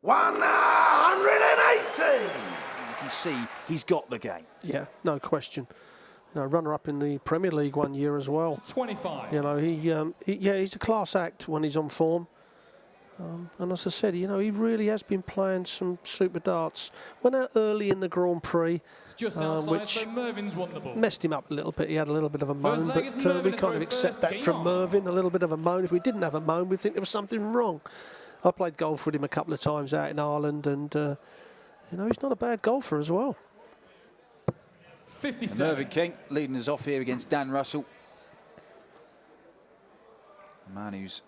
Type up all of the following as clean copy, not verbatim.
180! You can see he's got the game. Yeah, no question. You know, runner-up in the Premier League one year as well. 25. You know, he's a class act when he's on form. And as I said, you know, he really has been playing some super darts. Went out early in the Grand Prix, It's just outside, which so Mervyn's won the ball. messed him up a little bit. He had a little bit of a moan, leg is but Mervyn we to kind throw of accept first. that Game from on. Mervyn, a little bit of a moan. If we didn't have a moan, we'd think there was something wrong. I played golf with him a couple of times out in Ireland, and, you know, he's not a bad golfer as well. 57. Mervyn King leading us off here against Dan Russell. A man who's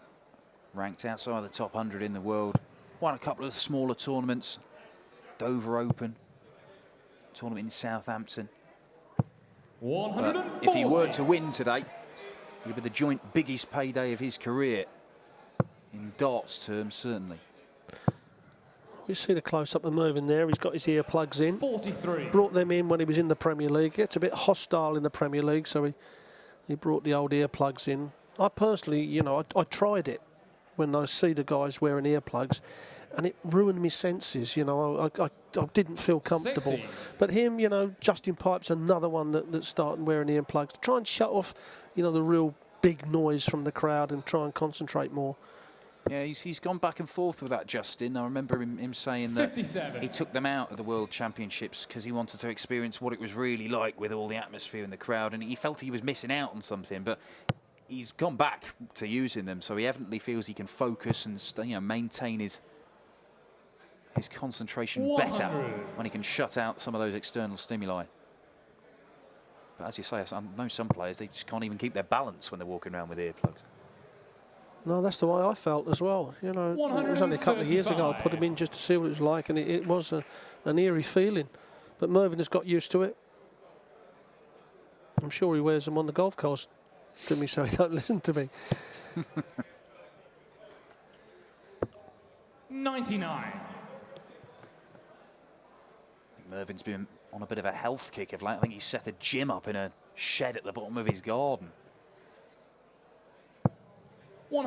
ranked outside the top 100 in the world. Won a couple of smaller tournaments. Dover Open. Tournament in Southampton. 140. But if he were to win today, it would be the joint biggest payday of his career. In darts terms, certainly. You see the close-up of Mervyn there. He's got his earplugs in. 43. Brought them in when he was in the Premier League. Gets a bit hostile in the Premier League, so he brought the old earplugs in. I personally, you know, I tried it when I see the guys wearing earplugs, and it ruined my senses. You know, I didn't feel comfortable. 60. But him, you know, Justin Pipe's another one that's starting wearing earplugs to try and shut off, you know, the real big noise from the crowd and try and concentrate more. Yeah, he's gone back and forth with that, Justin. I remember him saying that 57. he took them out of the World Championships because he wanted to experience what it was really like with all the atmosphere in the crowd, and he felt he was missing out on something. But he's gone back to using them, so he evidently feels he can focus and maintain his concentration 100. better when he can shut out some of those external stimuli. But as you say, I know some players, they just can't even keep their balance when they're walking around with earplugs. No, that's the way I felt as well. You know, it was only a couple of years ago I put him in just to see what it was like, and it was an eerie feeling. But Mervyn has got used to it. I'm sure he wears them on the golf course to me so he don't listen to me. 99. I think Mervyn's been on a bit of a health kick of late. I think he set a gym up in a shed at the bottom of his garden.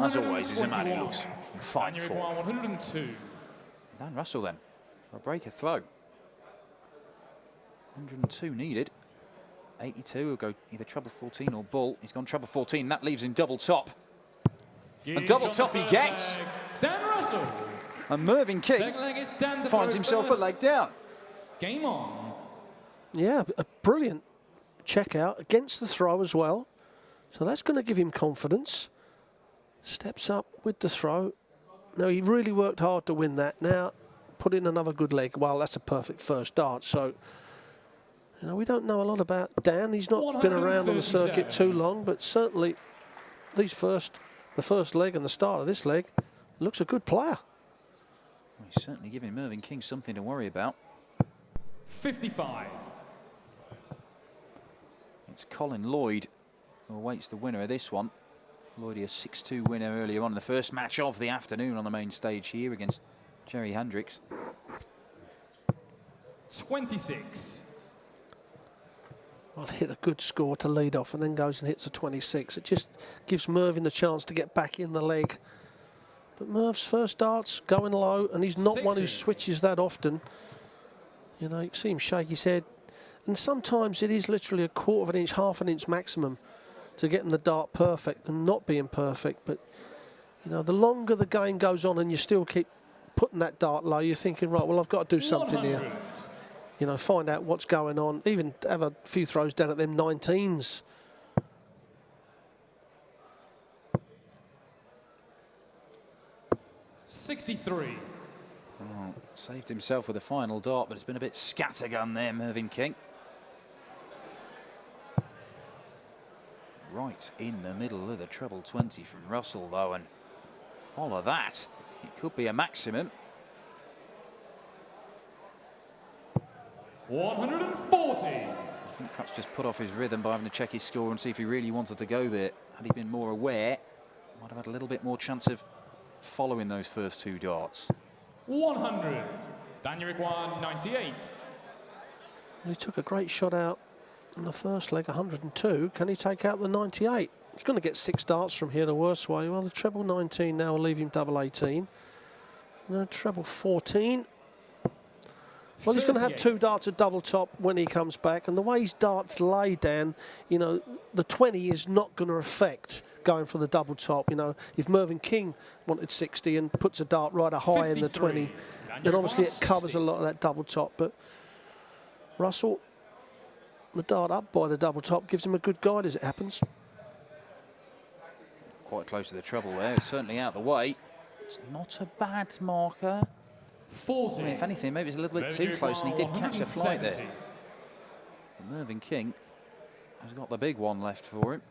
As always, he's a man who looks in fine form. 102. Dan Russell then, for a breaker throw. 102 needed. 82 will go either treble 14 or ball. He's gone treble 14. That leaves him double top. And double top he gets. Leg. Dan Russell. And Mervyn King Second leg is Dan to finds throw himself first. a leg down. Game on. Yeah, a brilliant check out against the throw as well. So that's going to give him confidence. Steps up with the throw. Now, he really worked hard to win that. Now, put in another good leg. Well, that's a perfect first dart. So, you know, we don't know a lot about Dan. He's not been around on the circuit too long, but certainly the first leg and the start of this leg looks a good player. Well, he's certainly giving Mervyn King something to worry about. 55. It's Colin Lloyd who awaits the winner of this one. Lloyd, a 6-2 winner earlier on in the first match of the afternoon on the main stage here against Jerry Hendricks. 26. Well, hit a good score to lead off and then goes and hits a 26. It just gives Mervyn the chance to get back in the leg. But Merv's first dart's going low, and he's not 60. one who switches that often. You know, you can see him shake his head. And sometimes it is literally a quarter of an inch, half an inch maximum to getting the dart perfect and not being perfect. But, you know, the longer the game goes on and you still keep putting that dart low, you're thinking, right, well, I've got to do something 100. here. You know, find out what's going on, even have a few throws down at them 19s. $63. Oh, saved himself with a final dart, but it's been a bit scattergun there, Mervyn King. Right in the middle of the treble 20 from Russell, though, and follow that. It could be a maximum. 140. I think perhaps just put off his rhythm by having to check his score and see if he really wanted to go there. Had he been more aware, might have had a little bit more chance of following those first two darts. 100. Daniel Rigwan, 98. He took a great shot out in the first leg, 102. Can he take out the 98? He's going to get 6 darts from here the worst way. Well, the treble 19 now will leave him double 18. No, treble 14. Well, he's going to have 2 darts at double top when he comes back, and the way his darts lay down, you know, the 20 is not going to affect going for the double top. You know, if Mervyn King wanted 60 and puts a dart right a high in the 20, then obviously it covers a lot of that double top. But Russell, the dart up by the double top gives him a good guide as it happens. Quite close to the treble there. It's certainly out the way. It's not a bad marker. 40. I mean, if anything, maybe it's a little bit too close, and he did catch a flight there. But Mervyn King has got the big one left for him,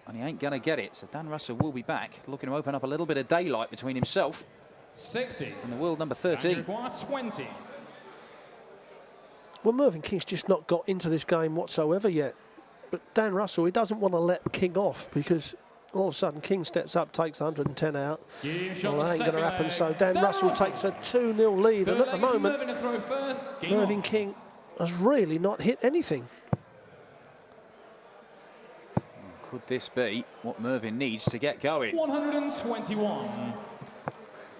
and he ain't going to get it. So Dan Russell will be back, looking to open up a little bit of daylight between himself 60. and the world number 13. 20. Well, Mervyn King's just not got into this game whatsoever yet. But Dan Russell, he doesn't want to let King off, because all of a sudden King steps up, takes 110 out. Well, that ain't going to happen. So Dan Russell takes a 2-0 lead. And at the moment, Mervyn King has really not hit anything. Could this be what Mervyn needs to get going? 121.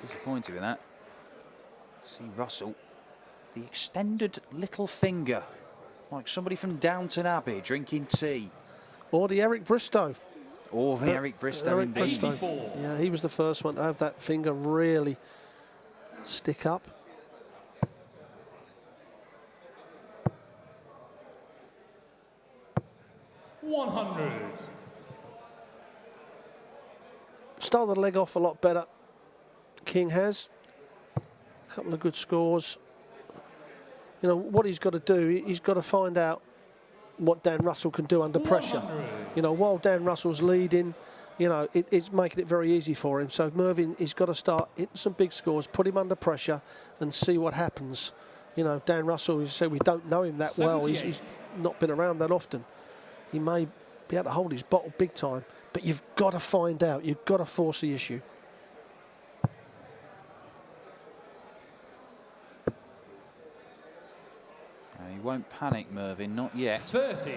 Disappointed with that. See Russell, the extended little finger, like somebody from Downton Abbey drinking tea. Or the Eric Bristow. Or the Eric Bristow, Eric indeed. Bristow. Yeah, he was the first one to have that finger really stick up. Started the leg off a lot better. King has. A couple of good scores. You know, what he's got to do, he's got to find out what Dan Russell can do under pressure. You know, while Dan Russell's leading, you know, it's making it very easy for him. So Mervyn, he's got to start hitting some big scores, put him under pressure and see what happens. You know, Dan Russell, as you say, we don't know him that well. He's not been around that often. He may be able to hold his bottle big time, but you've got to find out. You've got to force the issue. He won't panic, Mervyn, not yet. 30.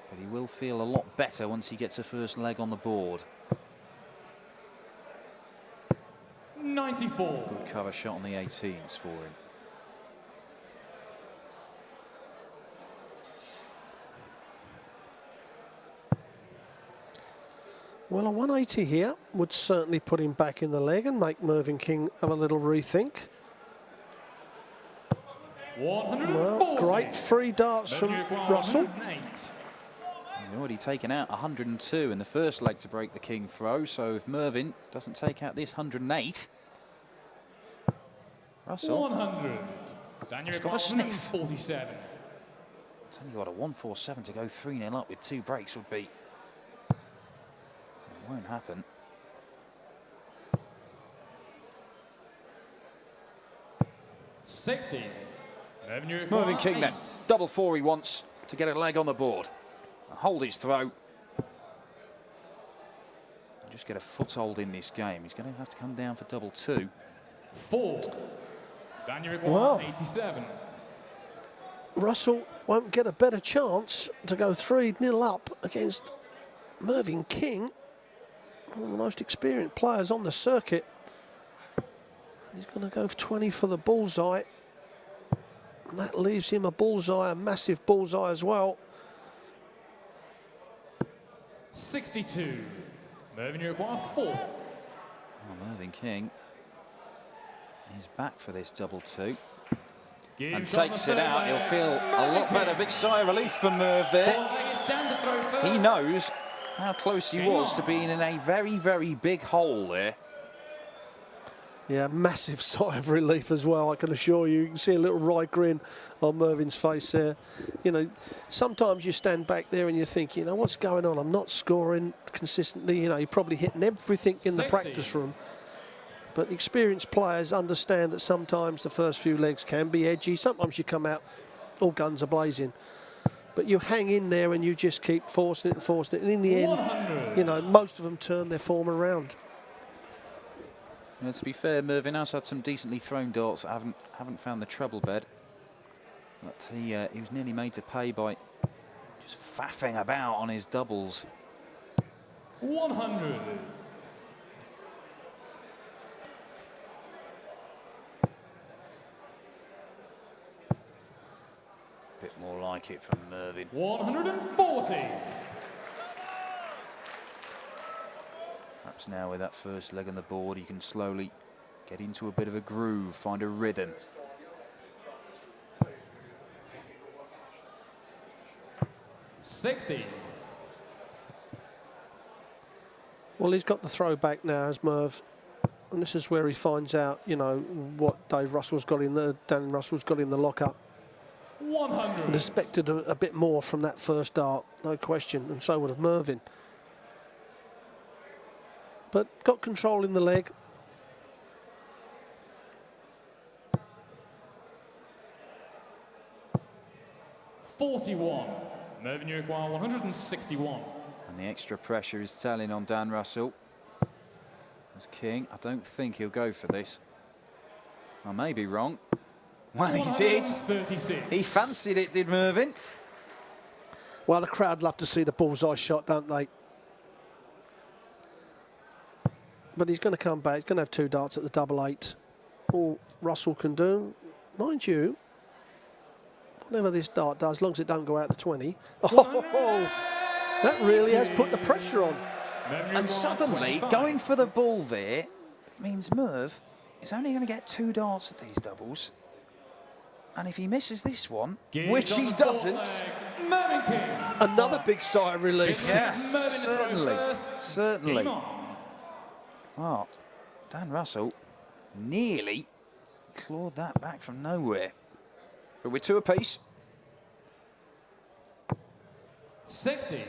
But he will feel a lot better once he gets a first leg on the board. 94. Good cover shot on the 18s for him. Well, a 180 here would certainly put him back in the leg and make Mervyn King have a little rethink. 140. Well, great 3 darts from Russell. He's already taken out 102 in the first leg to break the King throw, so if Mervyn doesn't take out this 108, Russell 100. has got a sniff. 47. Tell you what, a 147 to go 3-0 up with 2 breaks would be... It won't happen. $60. Mervyn King then, double 4 he wants to get a leg on the board. And hold his throw. And just get a foothold in this game. He's going to have to come down for double 2. 4. Wow. 87. Russell won't get a better chance to go 3-0 up against Mervyn King, one of the most experienced players on the circuit. He's going to go for 20 for the bullseye. And that leaves him a bullseye, a massive bullseye as well. 62. Mervyn, you require 4. Oh, Mervyn King is back for this double 2. And takes it out. He'll feel a lot better. Big sigh of relief from Merv there. He knows how close he was to being in a very, very big hole there. Yeah, massive sigh of relief as well, I can assure you. You can see a little wry grin on Mervyn's face there. You know, sometimes you stand back there and you think, you know, what's going on? I'm not scoring consistently. You know, you're probably hitting everything in the practice room. But experienced players understand that sometimes the first few legs can be edgy. Sometimes you come out all guns are blazing. But you hang in there and you just keep forcing it and forcing it. And in the end, 100. you know, most of them turn their form around. Well, to be fair, Mervyn has had some decently thrown darts that haven't found the treble bed. But he was nearly made to pay by just faffing about on his doubles. 100. bit more like it from Mervyn. 140. Perhaps now with that first leg on the board, he can slowly get into a bit of a groove, find a rhythm. $60. Well, he's got the throw back now as Merv. And this is where he finds out, you know, what Dan Russell's got in the lockup. 100. I'd expected a bit more from that first dart, no question, and so would have Mervyn. But got control in the leg. $41. Mervyn, you require 161. And the extra pressure is telling on Dan Russell. As King, I don't think he'll go for this. I may be wrong. Well, he did. 136. He fancied it, did Mervyn? Well, the crowd love to see the bullseye shot, don't they? But he's going to come back. He's going to have 2 darts at the double 8. All Russell can do, mind you, whatever this dart does, as long as it don't go out the 20. Oh, that really has put the pressure on. And suddenly, going for the ball there means Merv is only going to get 2 darts at these doubles. And if he misses this one, which he doesn't, Another big sigh of relief. yeah, certainly. Oh, Dan Russell nearly clawed that back from nowhere. But we're 2 apiece. 60.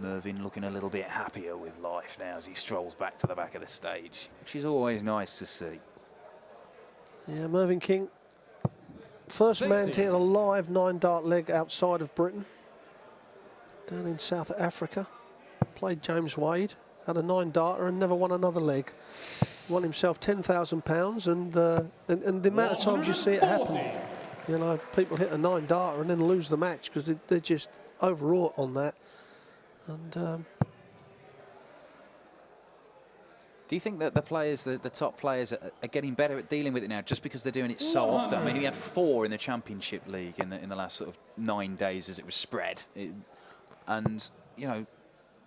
Mervyn looking a little bit happier with life now as he strolls back to the back of the stage, which is always nice to see. Yeah, Mervyn King, first man to hit a live 9-dart leg outside of Britain, down in South Africa. Played James Wade, had a 9-darter and never won another leg. Won himself £10,000, and the amount of times you see it happen, you know, people hit a 9-darter and then lose the match because they're just overwrought on that. And do you think that the players, the top players, are getting better at dealing with it now just because they're doing it so often? I mean, we had 4 in the Championship League in the last sort of 9 days as it was spread. And, you know,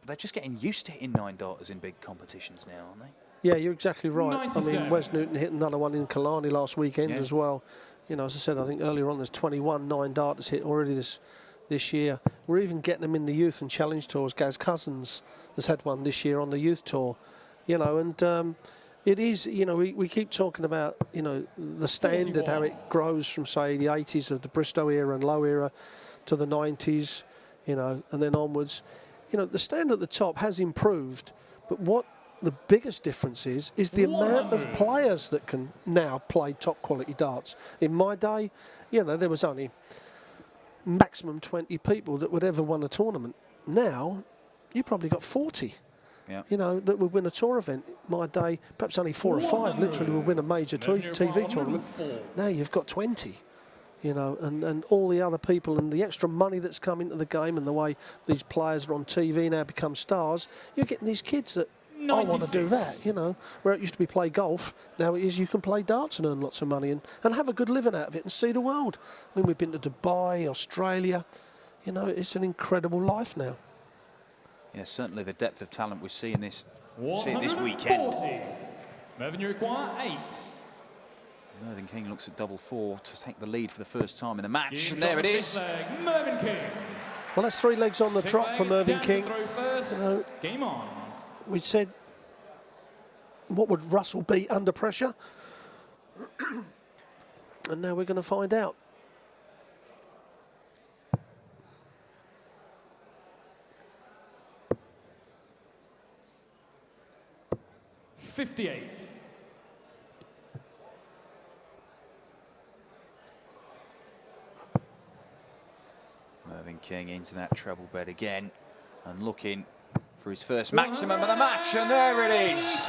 they're just getting used to hitting 9-darters in big competitions now, aren't they? yeah, you're exactly right. 97. I mean, Wes Newton hit another one in Killarney last weekend as well. You know, as I said, I think earlier on there's 21 9-darters hit already this year. We're even getting them in the youth and challenge tours. Gaz Cousins has had one this year on the youth tour. You know, and it is, you know, we keep talking about, you know, the standard, how it grows from, say, the 80s of the Bristow era and Low era to the 90s, you know, and then onwards. You know, the standard at the top has improved, but what the biggest difference is the amount of players that can now play top quality darts. In my day, you know, there was only maximum 20 people that would ever win a tournament. Now, you probably got 40. Yeah. You know, that would win a tour event. My day, perhaps only 4 or 5 literally would win a major TV tournament. Now you've got 20, you know, and all the other people and the extra money that's come into the game and the way these players are on TV now become stars, you're getting these kids that, I want to do that, you know, where it used to be play golf, now it is you can play darts and earn lots of money and have a good living out of it and see the world. I mean, we've been to Dubai, Australia, you know, it's an incredible life now. Yeah, certainly the depth of talent we see in this weekend. Mervyn, you require 8. Mervyn King looks at double 4 to take the lead for the first time in the match. And there it is. Mervyn King. Well, that's 3 legs on the trot for Mervyn King. You know, game on. We said, what would Russell be under pressure? And now we're going to find out. $58. Mervyn King into that treble bed again and looking for his first maximum of the match, and there it is.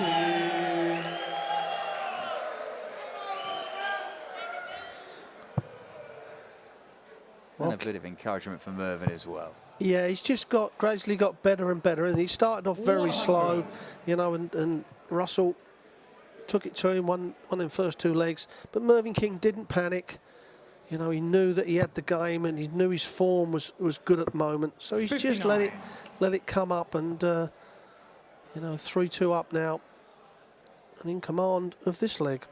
And a bit of encouragement for Mervyn as well. Yeah, he's just gradually got better and better, and he started off very slow, you know, and Russell took it to him, won them first 2 legs. But Mervyn King didn't panic. You know, he knew that he had the game and he knew his form was good at the moment. So he's 59. just let it come up and, you know, 3-2 up now and in command of this leg.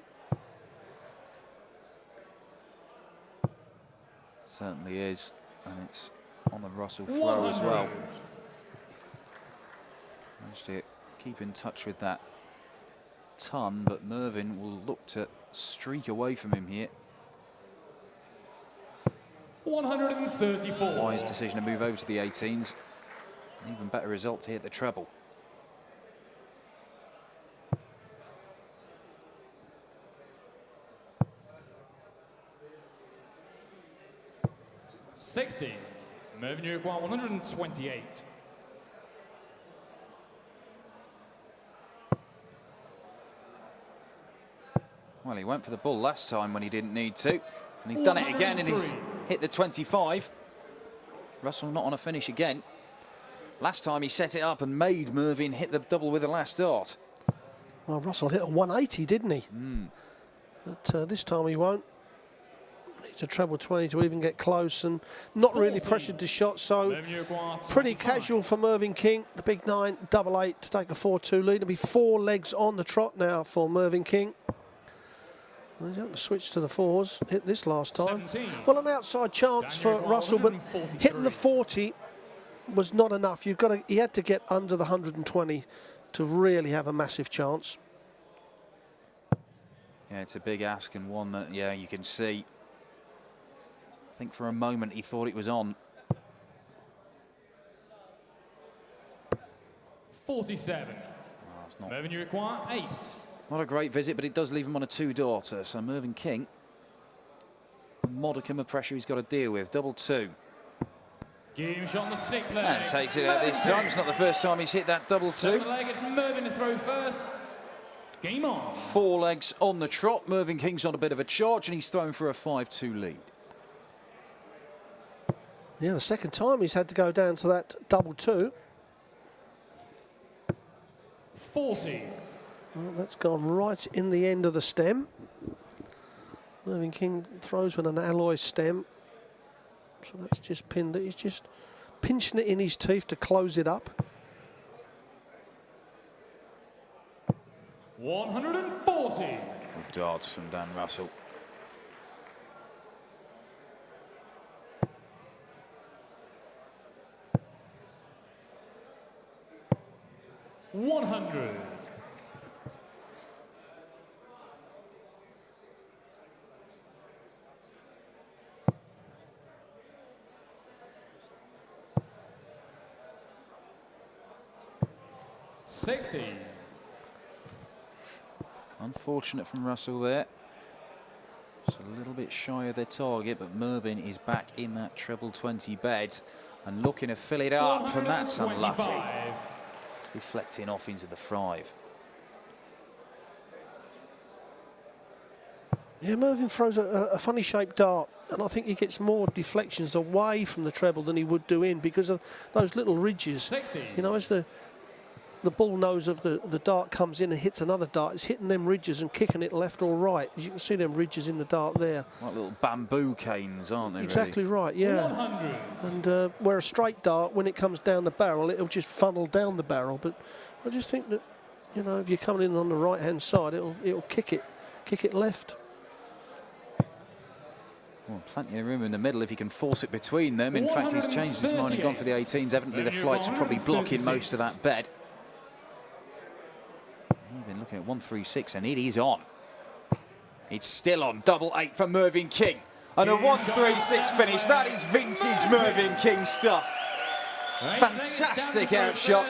Certainly is, and it's on the Russell throw as well. Managed to keep in touch with that ton, but Mervyn will look to streak away from him here. 134. Wise decision to move over to the 18s. An even better result to hit the treble. Mervyn, you require 128. Well, he went for the bull last time when he didn't need to. And he's done it again and he's hit the 25. Russell not on a finish again. Last time he set it up and made Mervyn hit the double with the last dart. Well, Russell hit a 180, didn't he? But this time he won't. Needs a treble 20 to even get close and not really pressured the shot. So pretty casual for Mervyn King. The big 9, double 8 to take a 4-2 lead. It'll be 4 legs on the trot now for Mervyn King. He's going to switch to the 4s. Hit this last time. 17. Well, an outside chance for Russell, but hitting the 40 was not enough. He had to get under the 120 to really have a massive chance. Yeah, it's a big ask and one that, yeah, you can see. I think for a moment he thought it was on. 47. It's not, Mervyn, you require 8. not a great visit, but it does leave him on a 2-daughter. So Mervyn King, a modicum of pressure he's got to deal with. Double 2. Game shot on the 6th leg. And takes it out this time. It's not the first time he's hit that double 2. 7th leg, it's Mervyn to throw first. Game on. 4 legs on the trot. Mervyn King's on a bit of a charge and he's thrown for a 5-2 lead. Yeah, the second time he's had to go down to that double 2. 40. Well, that's gone right in the end of the stem. Mervyn King throws with an alloy stem. So that's just pinned it. He's just pinching it in his teeth to close it up. 140. Good darts from Dan Russell. $100. $60. Unfortunate from Russell there. Just a little bit shy of their target, but Mervyn is back in that treble 20 bed and looking to fill it up, and that's unlucky. It's deflecting off into the 5. Yeah, Mervyn throws a funny shaped dart, and I think he gets more deflections away from the treble than he would do in because of those little ridges. 60. You know, as the bull nose of the dart comes in and hits another dart, it's hitting them ridges and kicking it left or right. As you can see them ridges in the dart there. Like little bamboo canes, aren't they? Exactly really? right, yeah. 100. And where a straight dart, when it comes down the barrel, it'll just funnel down the barrel. But I just think that, you know, if you're coming in on the right-hand side, it'll kick it left. Well, plenty of room in the middle if he can force it between them. In fact, he's changed his mind and gone for the 18s. Evidently, the flights are probably blocking most of that bed. Mervyn looking at 136, and it is on. It's still on. Double 8 for Mervyn King. And a 136 finish. That is vintage Mervyn King stuff. Fantastic outshot.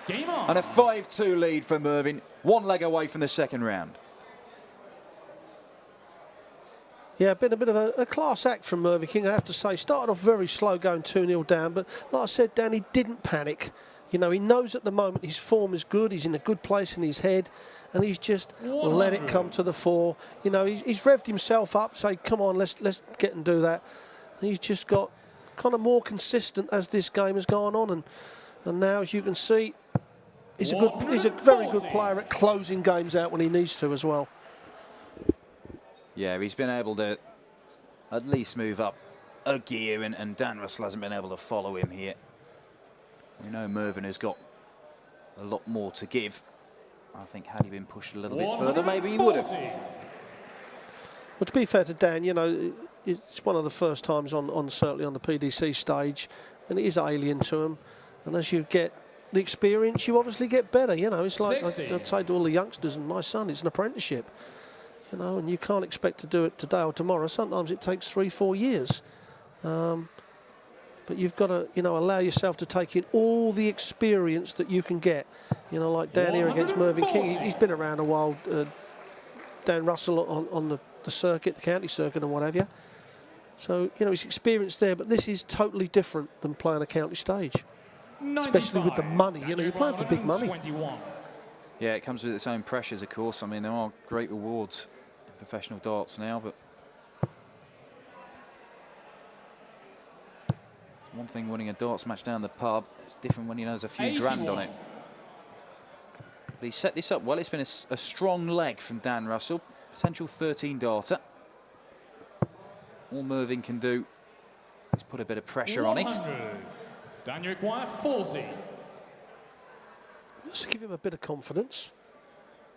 And a 5-2 lead for Mervyn. 1 leg away from the second round. Yeah, been a bit of a class act from Mervyn King, I have to say. Started off very slow, going 2-0 down, but like I said, Dan, he didn't panic. You know, he knows at the moment his form is good, he's in a good place in his head, and he's just let it come to the fore. You know, he's revved himself up, say, come on, let's get and do that. And he's just got kind of more consistent as this game has gone on, and now, as you can see, he's a very good player at closing games out when he needs to as well. Yeah, he's been able to at least move up a gear, and Dan Russell hasn't been able to follow him here. We know Mervyn has got a lot more to give. I think had he been pushed a little bit further, maybe he would have. Well, to be fair to Dan, you know, it's one of the first times certainly on the PDC stage, and it is alien to him. And as you get the experience, you obviously get better. You know, it's like I'd say to all the youngsters and my son, it's an apprenticeship. You know, and you can't expect to do it today or tomorrow. Sometimes it takes 3-4 years. But you've got to, you know, allow yourself to take in all the experience that you can get. You know, like down here against Mervyn King, he's been around a while. Dan Russell on the circuit, the county circuit and what have you. So, you know, he's experienced there, but this is totally different than playing a county stage. Especially with the money, you know, you're playing for big money. Yeah, it comes with its own pressures, of course. I mean, there are great rewards in professional darts now, but one thing winning a darts match down the pub, it's different when he knows a few grand on it. But he set this up well. It's been a strong leg from Dan Russell. Potential 13 darter. All Mervyn can do is put a bit of pressure on it. Dan, you require 40. Just to give him a bit of confidence.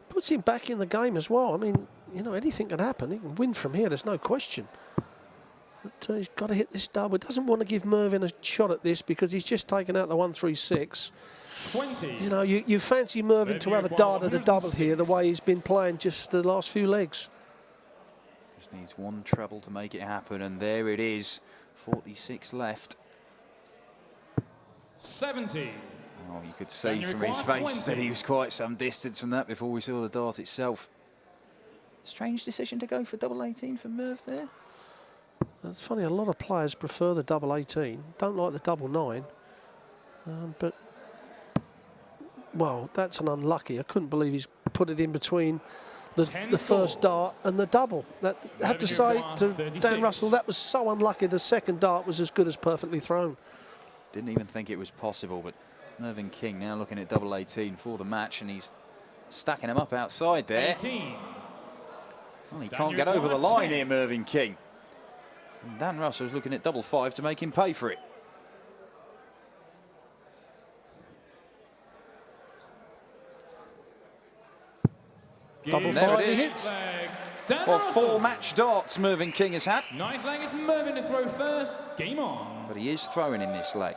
Puts him back in the game as well. I mean, you know, anything can happen. He can win from here, there's no question. But he's got to hit this double. He doesn't want to give Mervyn a shot at this because he's just taken out the 136. 20. You know, you fancy Mervyn to have a dart at a double here, the way he's been playing just the last few legs. Just needs one treble to make it happen, and there it is. 46 left. 70. Oh, you could see from his face that he was quite some distance from that before we saw the dart itself. Strange decision to go for double 18 for Merv there. It's funny, a lot of players prefer the double 18, don't like the double 9. But, well, that's an unlucky. I couldn't believe he's put it in between the first dart and the double. I have to say to Dan Russell, that was so unlucky. The second dart was as good as perfectly thrown. Didn't even think it was possible, but Mervyn King now looking at double 18 for the match, and he's stacking them up outside there. 18. Well, he can't get over the line here, Mervyn King. And Dan Russell's looking at double 5 to make him pay for it. Double there 5 it is. he hits. Well, 4 match darts Mervyn King has had. Ninth leg is Mervyn to throw first. Game on. But he is throwing in this leg.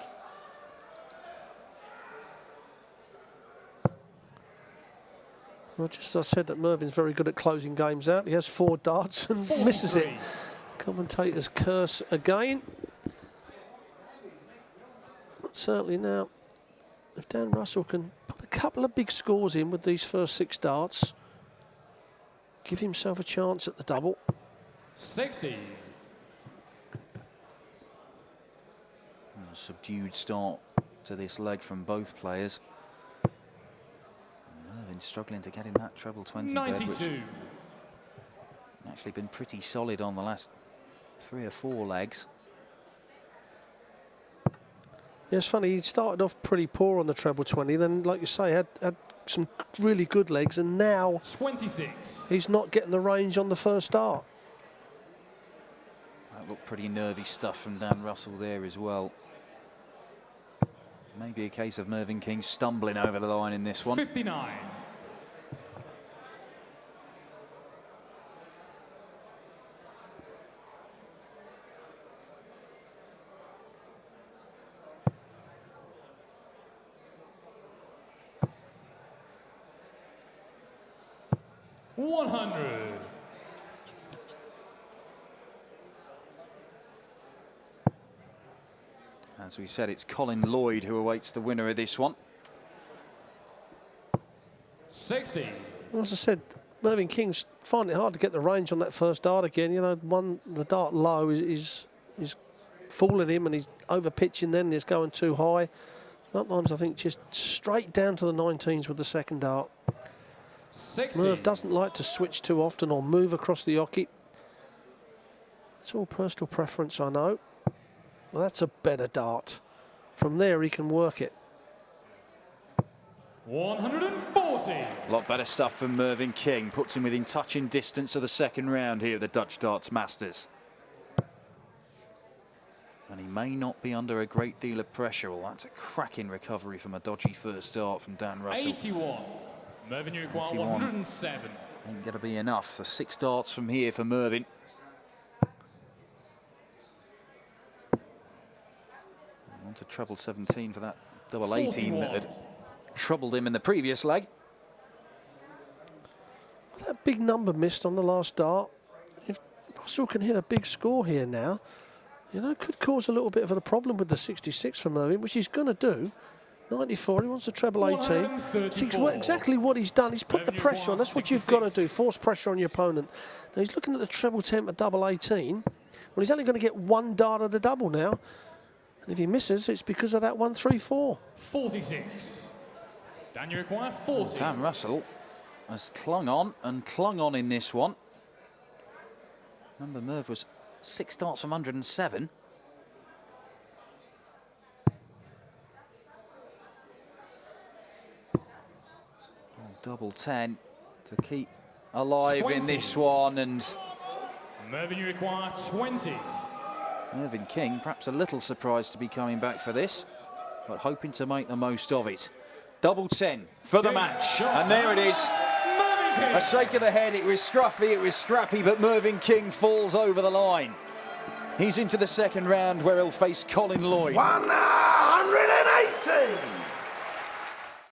Well, just as I said that Mervyn's very good at closing games out. He has 4 darts and misses it. Commentators curse again. But certainly now, if Dan Russell can put a couple of big scores in with these first 6 darts, give himself a chance at the double. 60. A subdued start to this leg from both players. Mervyn struggling to get in that treble 20 bed, which actually been pretty solid on the last 3 or 4 legs. Yeah, it's funny, he started off pretty poor on the treble 20, then, like you say, had some really good legs, and now 26. He's not getting the range on the first dart. That looked pretty nervy stuff from Dan Russell there as well. Maybe a case of Mervyn King stumbling over the line in this one. 59. $100. As we said, it's Colin Lloyd who awaits the winner of this one. 60. Well, as I said, Mervyn King's finding it hard to get the range on that first dart again. You know, the dart low is fooling him, and he's over pitching then, and it's going too high. Sometimes I think just straight down to the 19s with the second dart. 60. Merv doesn't like to switch too often or move across the oche. It's all personal preference, I know. Well, that's a better dart. From there, he can work it. 140. A lot better stuff from Mervyn King. Puts him within touching distance of the second round here at the Dutch Darts Masters. And he may not be under a great deal of pressure. Well, that's a cracking recovery from a dodgy first start from Dan Russell. 81. Mervyn, you require 81. 107. Ain't going to be enough. So 6 darts from here for Mervyn. On to treble 17 for that double 18 that had troubled him in the previous leg. Well, that big number missed on the last dart. If Russell can hit a big score here now, you know, could cause a little bit of a problem with the 66 for Mervyn, which he's going to do. 94, he wants a treble 18. See, exactly what he's done. He's put the pressure on. That's what you've got to do, force pressure on your opponent. Now, he's looking at the treble 10 at double 18. Well, he's only going to get 1 dart at a double now. And if he misses, it's because of that 134. 46. Dan, you require 40. Dan Russell has clung on and clung on in this one. Remember, Merv was 6 darts from 107. Double 10 to keep alive 20. in this one, and Mervyn, you require 20. Mervyn King perhaps a little surprised to be coming back for this, but hoping to make the most of it. Double 10 for the match, and there it is. A shake of the head. It was scruffy, it was scrappy, but Mervyn King falls over the line. He's into the second round where he'll face Colin Lloyd. 180!